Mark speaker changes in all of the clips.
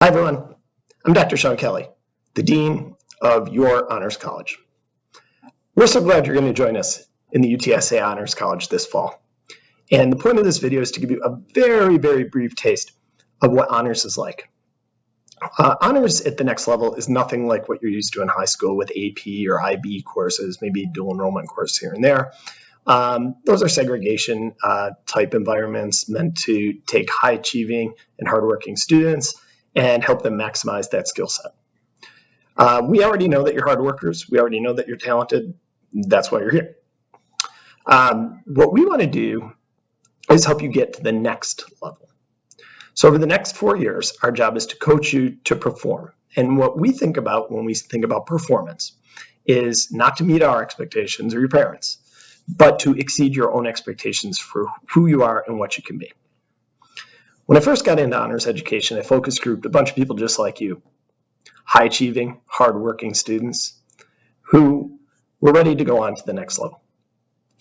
Speaker 1: Hi, everyone. I'm Dr. Sean Kelly, the Dean of your Honors College. We're so glad you're going to join us in the UTSA Honors College this fall. And the point of this video is to give you a very, very brief taste of what honors is like. Honors at the next level is nothing like what you're used to in high school with AP or IB courses, maybe dual enrollment courses here and there. Those are segregation type environments meant to take high achieving and hardworking students and help them maximize that skill set. We already know that you're hard workers. We already know that you're talented. That's why you're here. What we want to do is help you get to the next level. So over the next 4 years, our job is to coach you to perform. And what we think about when we think about performance is not to meet our expectations or your parents, but to exceed your own expectations for who you are and what you can be. When I first got into honors education, I focus grouped a bunch of people just like you, high-achieving, hard-working students who were ready to go on to the next level.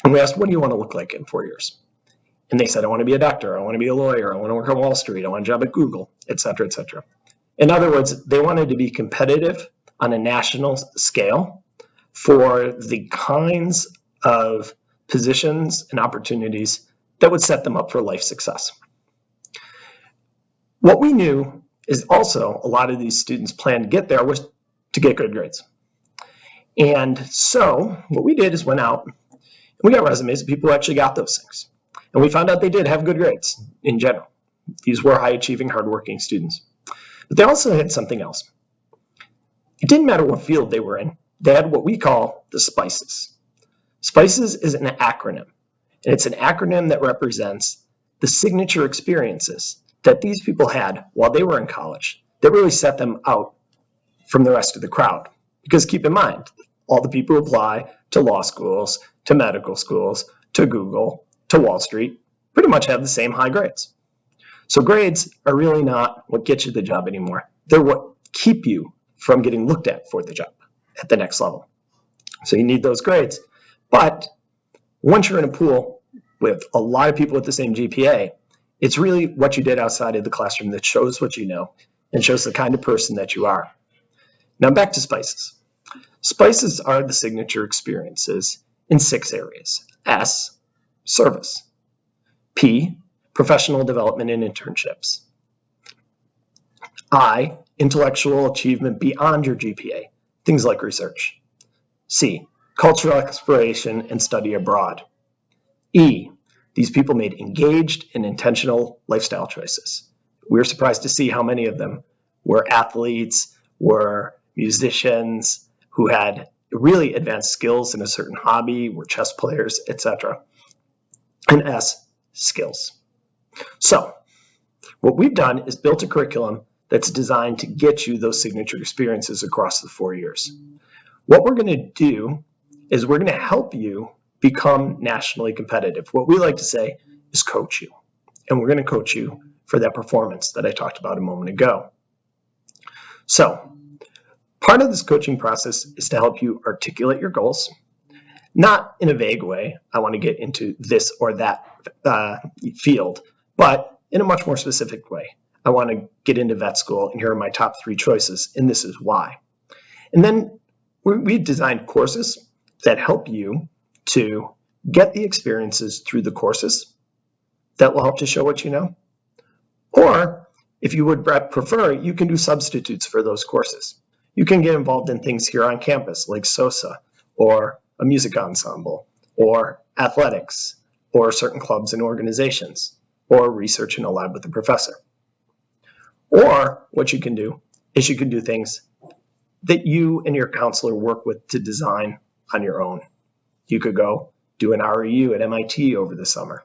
Speaker 1: And we asked, what do you want to look like in 4 years? And they said, I want to be a doctor, I want to be a lawyer, I want to work on Wall Street, I want a job at Google, et cetera, et cetera. In other words, they wanted to be competitive on a national scale for the kinds of positions and opportunities that would set them up for life success. What we knew is also a lot of these students' plan to get there was to get good grades. And so what we did is went out and we got resumes of people who actually got those things. And we found out they did have good grades in general. These were high-achieving, hardworking students. But they also had something else. It didn't matter what field they were in. They had what we call the SPICES. SPICES is an acronym, and it's an acronym that represents the signature experiences that these people had while they were in college that really set them out from the rest of the crowd. Because keep in mind, all the people who apply to law schools, to medical schools, to Google, to Wall Street, pretty much have the same high grades. So grades are really not what gets you the job anymore. They're what keep you from getting looked at for the job at the next level. So you need those grades. But once you're in a pool with a lot of people with the same GPA, it's really what you did outside of the classroom that shows what you know and shows the kind of person that you are. Now back to SPICES. SPICES are the signature experiences in 6 areas. S, service. P, professional development and internships. I, intellectual achievement beyond your GPA, things like research. C, cultural exploration and study abroad. E, these people made engaged and intentional lifestyle choices. We were surprised to see how many of them were athletes, were musicians who had really advanced skills in a certain hobby, were chess players, etc. And S, skills. So what we've done is built a curriculum that's designed to get you those signature experiences across the 4 years. What we're going to do is we're going to help you become nationally competitive. What we like to say is coach you. And we're going to coach you for that performance that I talked about a moment ago. So part of this coaching process is to help you articulate your goals, not in a vague way, I want to get into this or that field, but in a much more specific way. I want to get into vet school, and here are my top 3 choices, and this is why. And then we've designed courses that help you to get the experiences through the courses that will help to show what you know. Or if you would prefer, you can do substitutes for those courses. You can get involved in things here on campus like SOSA or a music ensemble or athletics or certain clubs and organizations or research in a lab with a professor. Or what you can do is you can do things that you and your counselor work with to design on your own. You could go do an REU at MIT over the summer,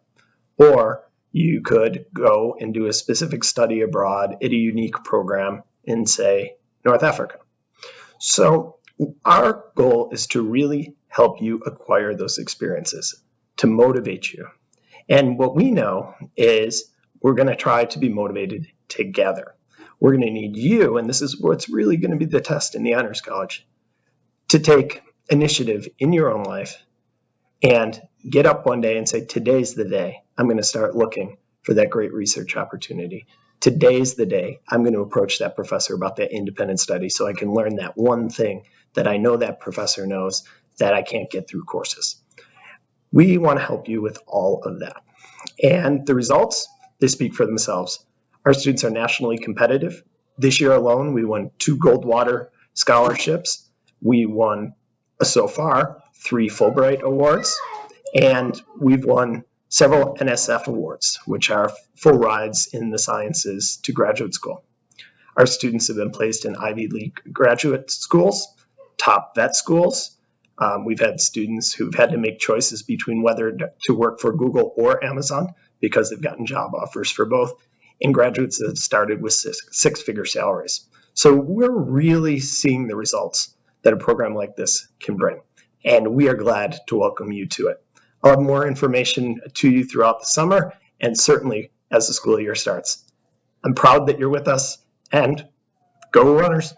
Speaker 1: or you could go and do a specific study abroad at a unique program in, say, North Africa. So our goal is to really help you acquire those experiences, to motivate you. And what we know is we're going to try to be motivated together. We're going to need you, and this is what's really going to be the test in the Honors College, to take initiative in your own life and get up one day and say, today's the day I'm going to start looking for that great research opportunity. today's the day I'm going to approach that professor about that independent study so I can learn that one thing that I know that professor knows that I can't get through courses. We want to help you with all of that. And the results, they speak for themselves. Our students are nationally competitive. This year alone, we won 2 Goldwater scholarships. We won, so far, 3 Fulbright awards, and we've won several NSF awards, which are full rides in the sciences to graduate school. Our students have been placed in Ivy League graduate schools, top vet schools. We've had students who've had to make choices between whether to work for Google or Amazon because they've gotten job offers for both, and graduates that have started with 6-figure salaries. So we're really seeing the results that a program like this can bring, and we are glad to welcome you to it. I'll have more information to you throughout the summer and certainly as the school year starts. I'm proud that you're with us, and go Runners!